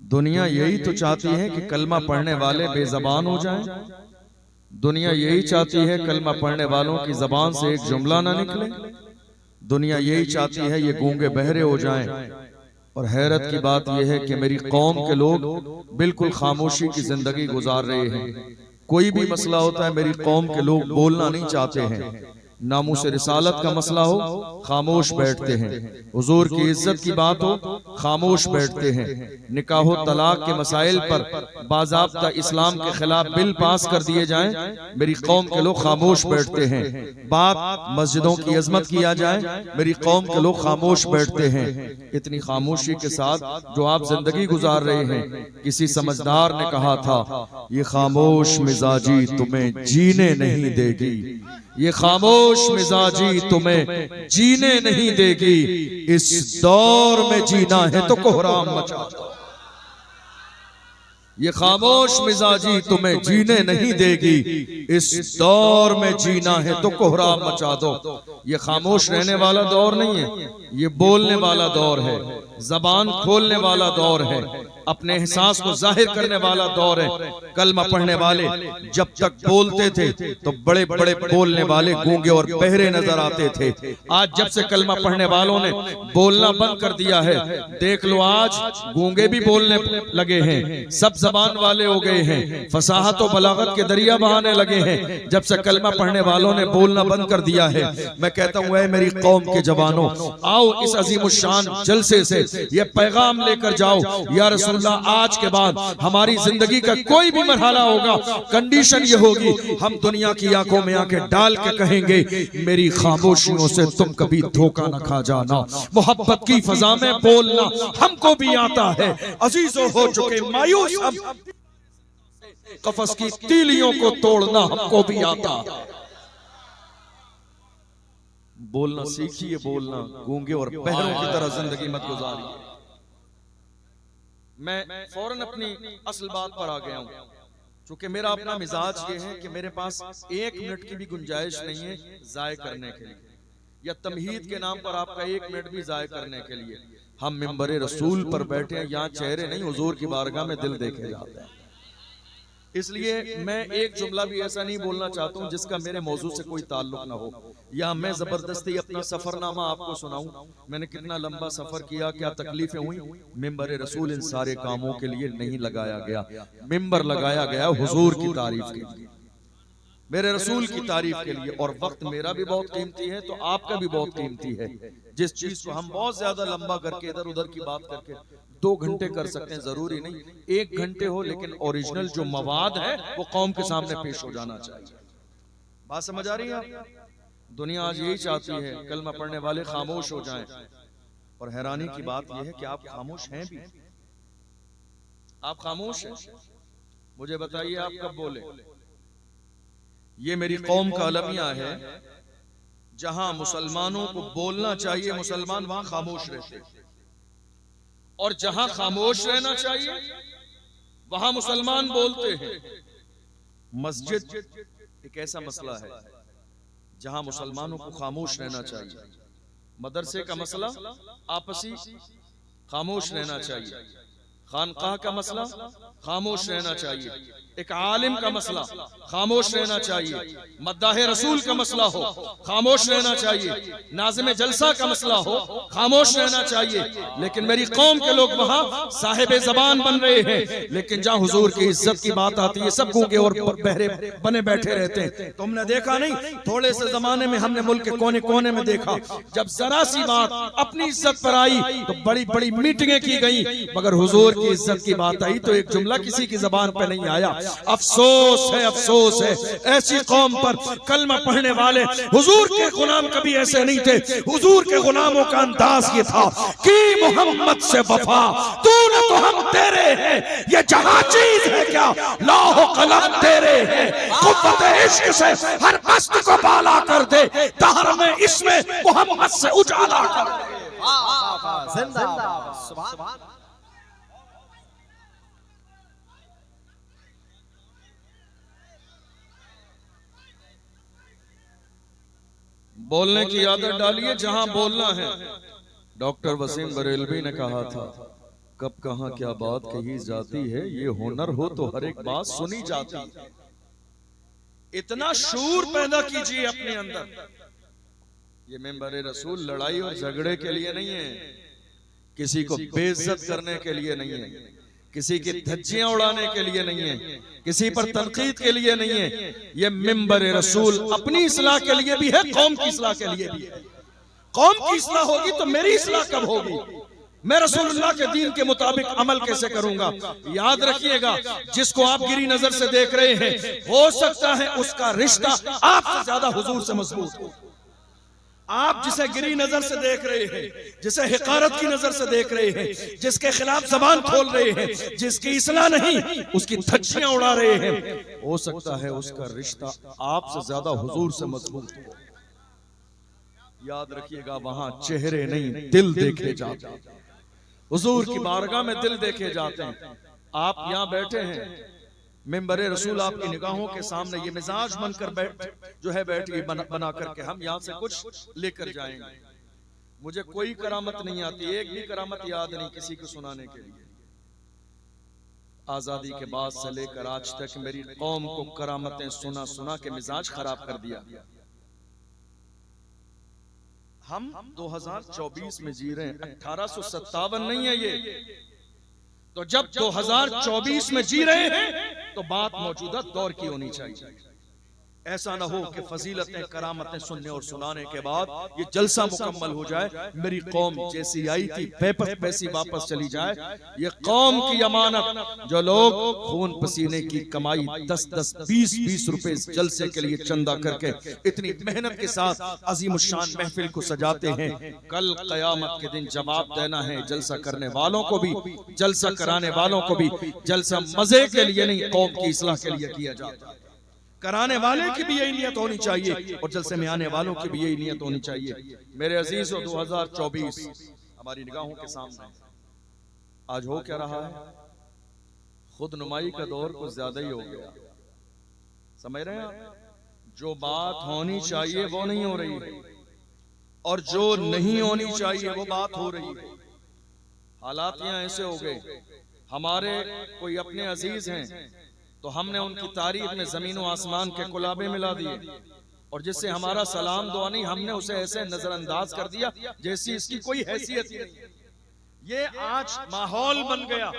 दुनिया यही तो चाहती है कि कलमा पढ़ने वाले बेजबान हो जाएं। दुनिया यही चाहती है कलमा पढ़ने वालों की जबान से एक जुमला ना निकले। दुनिया यही चाहती है ये गूंगे बहरे हो जाएं। और हैरत की बात यह है कि मेरी कौम के लोग बिल्कुल खामोशी की जिंदगी गुजार रहे हैं। कोई भी मसला होता है मेरी कौम के लोग बोलना नहीं चाहते हैं। नामूस रिसालत का मसला हो खामोश बैठते हैं। हुजूर की इज्जत की बात हो खामोश बैठते हैं। निकाह तलाक के मसाइल पर बाज़ाब्ता इस्लाम के खिलाफ बिल पास कर दिए जाएं, मेरी कौम के लोग खामोश बैठते हैं। बात मस्जिदों की अजमत किया जाए, मेरी कौम के लोग खामोश बैठते हैं। इतनी खामोशी के साथ जो आप जिंदगी गुजार रहे हैं, किसी समझदार ने कहा था ये खामोश मिजाजी तुम्हें जीने नहीं देगी, ये खामोश मिजाजी तुम्हें जीने नहीं देगी। इस दौर में जीना है तो कोहराम मचा दो। ये खामोश मिजाजी तुम्हें जीने नहीं देगी, इस दौर में जीना है तो कोहराम मचा दो। ये खामोश रहने वाला दौर नहीं है, ये बोलने वाला दौर है, जबान खोलने वाला दौर है, अपने एहसास को जाहिर करने वाला दौर है। कलमा पढ़ने वाले जब तक बोलते थे तो बड़े बड़े बोलने वाले गूंगे और बहरे नजर आते थे। आज जब से कलमा पढ़ने वालों ने बोलना बंद कर दिया है, देख लो आज गूंगे भी बोलने लगे हैं, सब जबान वाले हो गए हैं, फसाहत और बलागत के दरिया बहाने लगे हैं। जब से कलमा पढ़ने वालों ने बोलना बंद कर दिया है, मैं कहता हूँ ऐ मेरी कौम के जवानों, आओ इस अजीमुशान जलसे से ये पैगाम लेकर जाओ, या रसूलुल्लाह आज के बाद हमारी जिंदगी का कोई भी मरहला होगा, कंडीशन ये होगी, हम दुनिया की आंखों में आंखें डाल के कहेंगे मेरी खामोशियों से तुम कभी धोखा न खा जाना। मोहब्बत की फजा में बोलना हमको भी आता है, अजीजों हो चुके मायूस हम, कफस की तीलियों को तोड़ना हमको भी आता है। बोलना सीखिए, बोलना गूंगे और बहरों की तरह जिंदगी मत गुजारिए। मैं फौरन अपनी असल बात पर आ गया हूं, क्योंकि मेरा अपना मिजाज ये है कि मेरे पास 1 मिनट की भी गुंजाइश नहीं है जाय करने के लिए, या तमहीद के नाम पर आपका 1 मिनट भी जाय करने के लिए। हम मिंबर रसूल पर बैठे हैं, यहाँ चेहरे नहीं हुजूर की बारगाह में दिल देखे जाते हैं। इसलिए मैं एक जुमला भी ऐसा नहीं बोलना चाहता हूं जिसका मेरे मौजू से कोई ताल्लुक ना हो, या मैं जबरदस्ती अपना सफरनामा आपको सुनाऊं। मैंने कितना लंबा सफर किया, क्या तकलीफें हुई। मिंबर रसूल इन सारे कामों के लिए नहीं लगाया गया, मिंबर लगाया गया हुजूर की तारीफ के लिए, मेरे रसूल की तारीफ के लिए। और वक्त मेरा भी बहुत कीमती है तो आपका भी बहुत कीमती है। जिस चीज को हम बहुत ज्यादा लंबा करके इधर उधर की बात करके 2 घंटे कर सकते हैं, जरूरी नहीं 1 घंटे हो, लेकिन ओरिजिनल जो मवाद है वो कौम के सामने पेश हो जाना चाहिए। बात समझ आ रही है? दुनिया आज यही चाहती है कलमा पढ़ने वाले खामोश हो जाएं, और हैरानी की बात यह है कि आप खामोश हैं भी। आप खामोश हैं, मुझे बताइए आप कब बोले? ये मेरी कौम का अलमिया है, जहां मुसलमानों को बोलना चाहिए मुसलमान वहां खामोश रहते, और जहां खामोश रहना चाहिए वहां मुसलमान बोलते हैं। मस्जिद एक ऐसा मसला है जहां मुसलमानों को खामोश रहना चाहिए। मदरसे का मसला आपसी खामोश रहना चाहिए, खानकाह का मसला खामोश रहना चाहिए, एक आलिम का मसला खामोश रहना चाहिए, मद्दाह रसूल का मसला हो खामोश रहना चाहिए, नाज़िम जलसा का मसला हो खामोश रहना चाहिए। लेकिन मेरी कौम के लोग वहां साहिब जबान बन रहे हैं, लेकिन जहां हुजूर की इज्जत की बात आती है सब गूंगे और बहरे बने बैठे रहते हैं। तुमने देखा नहीं, थोड़े से जमाने में हमने मुल्क के कोने कोने में देखा, जब जरा सी बात अपनी इज्जत पर आई तो बड़ी बड़ी मीटिंगें की गई, मगर हुजूर की इज्जत की बात आई तो एक जुमला किसी की जबान पर नहीं आया। अफसोस है, अफसोस है ऐसी कौम पर। कलमा पढ़ने वाले हुजूर के गुलाम कभी ऐसे नहीं थे। हुजूर के गुलामों का अंदाज ये था कि मोहम्मद से वफा तूने तो हम तेरे हैं, ये जहां चीज है क्या लौह कलम तेरे हैं। कुव्वत इश्क से हर मस्त को बाला कर दे, दहर में इसमें मोहम्मद से उजाला कर दे। जिंदाबाद सुभान। बोलने की आदत डालिए जहां बोलना है। डॉक्टर वसीम बरेलवी ने कहा था कब कहां क्या बात कही जाती है, ये हुनर हो तो हर एक बात सुनी जाती है। इतना शूर पैदा कीजिए अपने अंदर। ये मिंबर रसूल लड़ाई और झगड़े के लिए नहीं है, किसी को बेइज्जत करने के लिए नहीं है, किसी की धज्जियां उड़ाने के लिए नहीं है, किसी पर तनकीद के लिए नहीं है। ये मिंबर रसूल अपनी इस्लाह के लिए भी है, कौम की इस्लाह के लिए भी है। कौम की इस्लाह होगी तो मेरी इस्लाह कब होगी? मैं रसूलुल्लाह के दीन के मुताबिक अमल कैसे करूंगा? याद रखिएगा, जिसको आप गिरी नजर से देख रहे हैं, हो सकता है उसका रिश्ता आपसे ज्यादा हुजूर से मजबूत हो। आप जिसे गिरी नजर से देख रहे हैं, जिसे हिकारत की नजर से देख रहे हैं, जिसके खिलाफ जबान खोल रहे हैं, जिसकी इस्लाह नहीं उसकी धज्जियां उड़ा रहे हैं, हो सकता है उसका रिश्ता आपसे ज्यादा हुजूर से मजबूत हो। याद रखिएगा, वहां चेहरे नहीं दिल देखे जाते हैं। हुजूर की बारगाह में दिल देखे जाते हैं। आप यहाँ बैठे हैं, मिंबर रसूल आपकी निगाहों के सामने, ये मिजाज बनकर बैठिए बना करके हम यहाँ से कुछ लेकर जाएंगे। मुझे कोई करामत नहीं आती, एक भी करामत याद नहीं किसी को सुनाने के लिए। आजादी के बाद से लेकर आज तक मेरी कौम को करामतें सुना सुना के मिजाज खराब कर दिया। हम 2024 में जी रहे हैं, 1857 नहीं है ये। तो जब 2024 में जी रहे हैं तो बात मौजूदा दौर की होनी चाहिए। ऐसा ना हो कि फजीलतें करामतें सुनने और सुनाने के बाद ये जलसा मुकम्मल हो जाए, मेरी कौम जैसी आई थी वैसी वापस चली जाए। ये कौम की अमानत, जो लोग खून पसीने की कमाई 10-10, 20-20 रुपए जलसे के लिए चंदा करके इतनी मेहनत के साथ अजीमुशान महफिल को सजाते हैं, कल कयामत के दिन जवाब देना है जलसा करने वालों को भी, जलसा कराने वालों को भी। जलसा मजे के लिए नहीं, कौम की इस्लाह के लिए किया जाता है। कराने वाले की भी यही नियत होनी चाहिए और जलसे में आने वालों की भी यही नियत होनी चाहिए। मेरे अजीजों, 2024 हमारी निगाहों के सामने आज हो क्या रहा है? खुद नुमाई का दौर कुछ ज्यादा ही हो गया। समझ रहे हैं आप? जो बात होनी चाहिए वो नहीं हो रही है, और जो नहीं होनी चाहिए वो बात हो रही है। हालात यहाँ ऐसे हो गए, हमारे कोई अपने अजीज हैं तो हमने उनकी तारीफ में जमीन और आसमान के कुलाबे मिला दिए, और जिससे हमारा सलाम दुआ नहीं, हमने उसे ऐसे नजरअंदाज कर दिया जैसी इसकी कोई हैसियत ही नहीं। ये आज माहौल बन गया।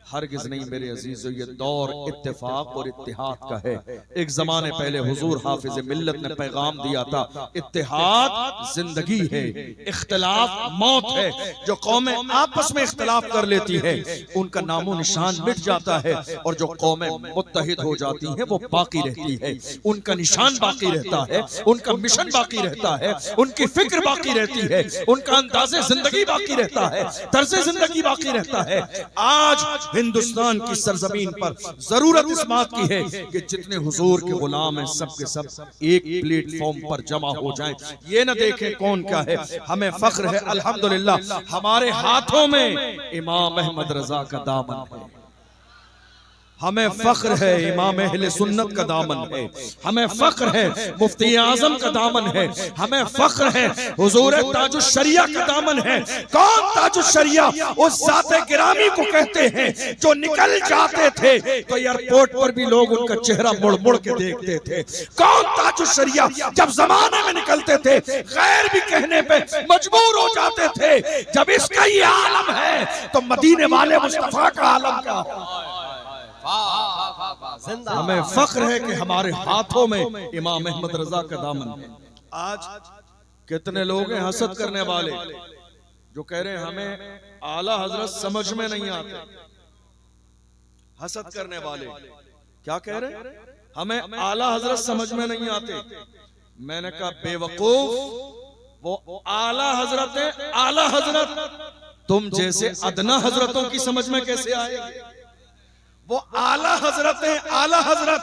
हरगिज नहीं मेरे अजीजों, ये दौर इत्तेफाक और इत्तिहाद का है। एक जमाने पहले हुजूर हाफिज मिल्लत ने पैगाम दिया था, इत्तिहाद जिंदगी है, इख्तिलाफ मौत है। जो कौमें आपस में इख्तिलाफ कर लेती है उनका नामो निशान मिट जाता है, और जो कौमें मुत्तहिद हो जाती हैं वो बाकी रहती है। उनका निशान बाकी रहता है, उनका मिशन बाकी रहता है, उनकी फिक्र बाकी रहती है, उनका अंदाज़े जिंदगी बाकी रहता है, तर्ज़े जिंदगी बाकी रहता है। आज हिंदुस्तान की सरजमीन पर जरूरत इस बात की है कि जितने हुजूर के गुलाम हैं सब के सब एक प्लेटफॉर्म पर जमा हो जाएं। ये न देखें कौन क्या है, हमें फख्र है अल्हम्दुलिल्लाह हमारे हाथों में इमाम अहमद रजा का दामन है। हमें फख्र है इमाम अहले सुन्नत का दामन है, हमें फख्र है मुफ्ती आजम का दामन है, हमें फख्र है हुजूर ताजुश शरिया का दामन है। कौन ताजुश शरिया? उस ज़ाते गिरामी को कहते हैं जो निकल जाते थे तो एयरपोर्ट पर भी लोग उनका चेहरा मुड़ मुड़ के देखते थे। कौन ताजुश शरिया? जब जमाने में निकलते थे गैर भी कहने पे मजबूर हो जाते थे। जब इसका ये आलम है तो मदीने वाले मुस्तफा का आलम क्या हो? हमें फख्र है कि हमारे हाथों में इमाम अहमद रजा का दामन है। आज कितने लोग हैं हसद करने वाले जो कह रहे हैं हमें आला हजरत समझ में नहीं आते। हसद करने वाले क्या कह रहे हैं? हमें आला हजरत समझ में नहीं आते। मैंने कहा बेवकूफ, वो आला हजरत है। आला हजरत तुम जैसे अदना हजरतों की समझ में कैसे आएगी? वो आला हजरत है। आला हजरत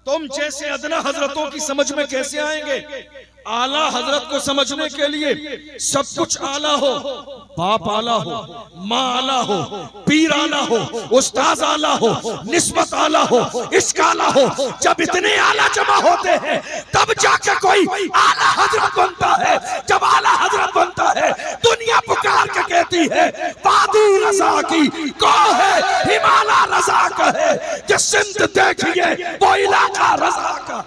तुम जैसे अदना हजरतों की समझ में कैसे आएंगे? आला हजरत को समझने के लिए सब कुछ आला हो, बाप आला हो, माँ आला हो, पीर आला हो, उस्ताद आला हो, निस्बत आला हो, इश्क आला हो। जब इतने आला जमा होते हैं तब जाके कोई आला हजरत बनता है। जब आला हजरत बनता है दुनिया पुकार के कहती कहती है वादी रजा की कोहे हिमालय रजा का है कि सिंध देखिए वो इलाका रजा का।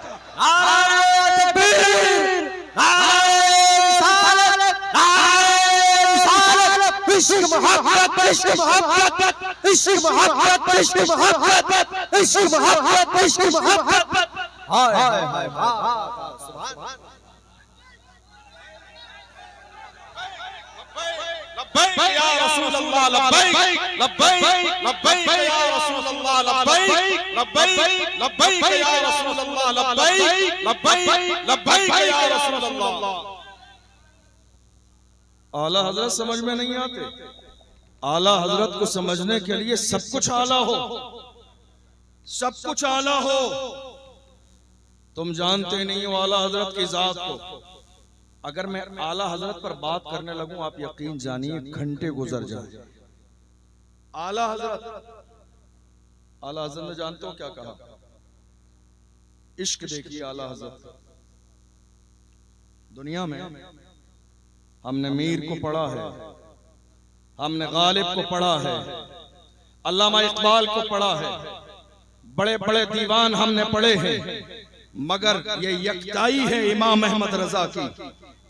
इश्क मोहब्बत इश्क मोहब्बत इश्क मोहब्बत इश्क मोहब्बत इश्क मोहब्बत इश्क मोहब्बत। हाय हाय हाय सुभान। लब्बैक या रसूल अल्लाह लब्बैक लब्बैक लब्बैक या रसूल अल्लाह लब्बैक लब्बैक लब्बैक या रसूल अल्लाह लब्बैक लब्बैक लब्बैक या रसूल अल्लाह। आला हजरत समझ में नहीं आते। आला हजरत को समझने के लिए सब कुछ आला हो, सब कुछ आला हो। तुम जानते नहीं हो आला हजरत की जात को। अगर मैं आला हजरत पर बात करने लगूं आप यकीन जानिए घंटे गुजर जाए। आला हजरत, आला हजरत ने जानते हो क्या कहा? इश्क देखिए आला हजरत। दुनिया में हमने मीर को पढ़ा है, हमने गालिब को पढ़ा है, अल्लामा इकबाल को पढ़ा है, बड़े बड़े दीवान हमने पढ़े हैं, मगर ये यकताई है इमाम अहमद रजा की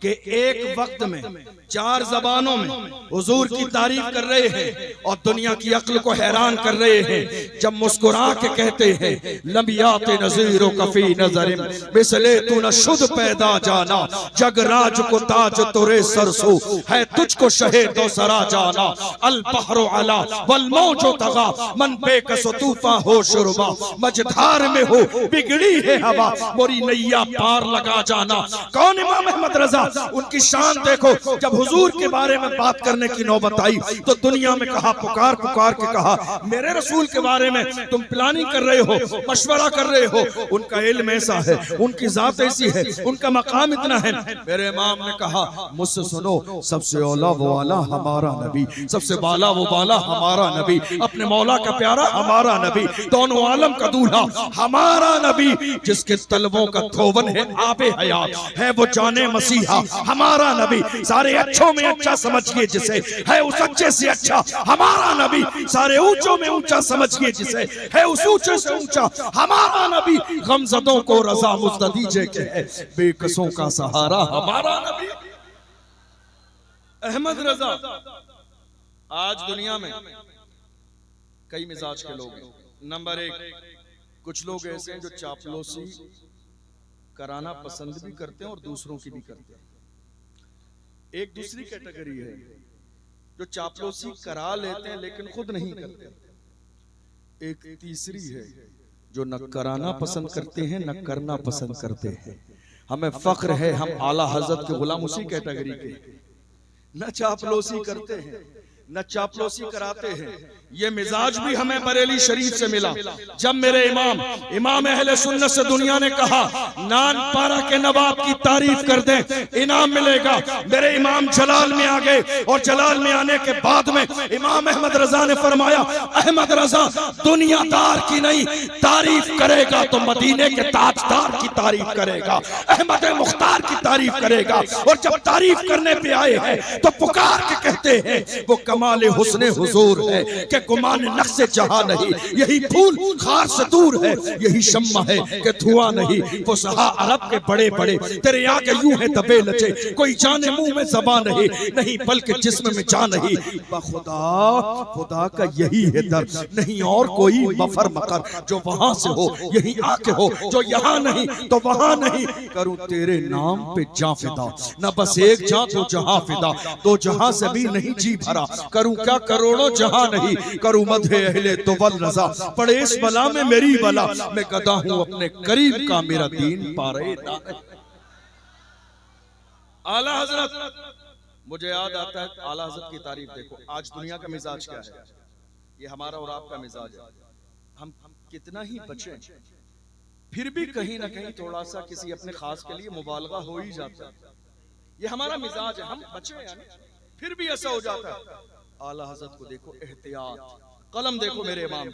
कि एक वक्त में 4 जबानों में हुजूर की तारीफ कर रहे हैं और दुनिया की अक्ल को हैरान कर रहे हैं। जब मुस्कुरा के कहते हैं लबियात नज़ीरो कफी नजरिम मिसले तू न शुद्ध पैदा जाना जग राज को ताज तुरे सरसो है तुझको शहे दो सरा जाना अल बहरो अला वल मौजो तगा मन बेकस तूफा हो शुरबा मझधार में हो बिगड़ी है हवा मोरी नैया पार लगा जाना। कौन इमाम अहमद रजा? उनकी शान देखो। जब हुजूर के बारे में बात करने की नौबत आई तो दुनिया में कहा, पुकार पुकार के कहा मेरे रसूल के बारे में तुम प्लानिंग कर रहे हो, मशवरा कर रहे हो। उनका इल्म ऐसा है, उनकी जात ऐसी है, उनका मकाम इतना है। मेरे इमाम ने कहा मुझसे सुनो, सबसे औला वो आला हमारा नबी, सबसे बाला वो बाला हमारा नबी, अपने मौला का प्यारा हमारा नबी, दोनों आलम का दूल्हा हमारा नबी, जिसके तलवों का थोवन है आबे हयात है वो जाने मसीहा हमारा नबी। सारे अच्छों में अच्छा समझिए जिसे, है उस अच्छे से अच्छा हमारा नबी। सारे ऊंचों में ऊंचा समझिए जिसे, है उस ऊंचे से ऊंचा हमारा नबी। गमज़दों को रज़ा मुज़्द दीजिए के है बेकसों का सहारा हमारा नबी। अहमद रजा। आज दुनिया में कई मिजाज के लोग हैं। नंबर 1, कुछ लोग ऐसे हैं जो चापलूसी कराना पसंद भी करते हैं और दूसरों की भी करते हैं। एक दूसरी कैटेगरी है जो चापलूसी करा लेते हैं लेकिन खुद नहीं करते। एक तीसरी है जो न कराना पसंद करते हैं न करना पसंद करते हैं। हमें फख्र है हम आला हजरत के गुलाम उसी कैटेगरी के। न चापलूसी करते हैं न चापलूसी कराते हैं। ये मिजाज भी हमें बरेली शरीफ से मिला। जब मेरे इमाम अहले सुन्नत से दुनिया ने कहा नान पारा के नवाब की तारीफ कर दें इनाम मिलेगा, मेरे इमाम जलाल में आ गए और जलाल में आने के बाद में इमाम अहमद रजा ने फरमाया अहमद रजा दुनियादार की नहीं तारीफ करेगा तो मदीने के ताजदार की तारीफ करेगा, अहमद मुख्तार की तारीफ करेगा। और जब तारीफ करने पे आए हैं तो पुकार के कहते हैं वो कमाल हुस्ने हुजूर है कि गुमान नक्शे जहां नहीं, यही फूल खार से दूर है, यही शम्मा है कि धुआं नहीं। वो सहा अरब के बड़े बड़े तेरे आगे यूं है दबे लचे, कोई जाने मुंह में ज़बान नहीं, नहीं बल्कि जिस्म में जान नहीं। खुदा खुदा का यही है दर, नहीं और कोई मफर मकर जो वहां से हो यही आके हो, जो यहाँ नहीं तो वहां नहीं। करूं तेरे नाम पे जा फिदा, न बस एक जा तो जहां फिदा, दो जहां से भी नहीं जी भरा, करूं क्या करोड़ों जहां नहीं, करूं मधे अहले तो वल रजा, पड़े इस बला में मेरी बला, मैं गदा हूं अपने करीब का मेरा दीन पारे ना। आला हजरत, मुझे याद आता है आला हजरत की तारीफ देखो। आज दुनिया का मिजाज क्या है, ये हमारा और आपका मिजाज है। हम कितना ही बचें फिर भी कहीं ना कहीं थोड़ा सा किसी अपने खास के लिए मुबालगा हो ही जाता है। ये हमारा मिजाज है, हम बचे यानी फिर भी ऐसा हो जाता है। आला हजरत को देखो, एहतियात, कलम देखो मेरे इमाम।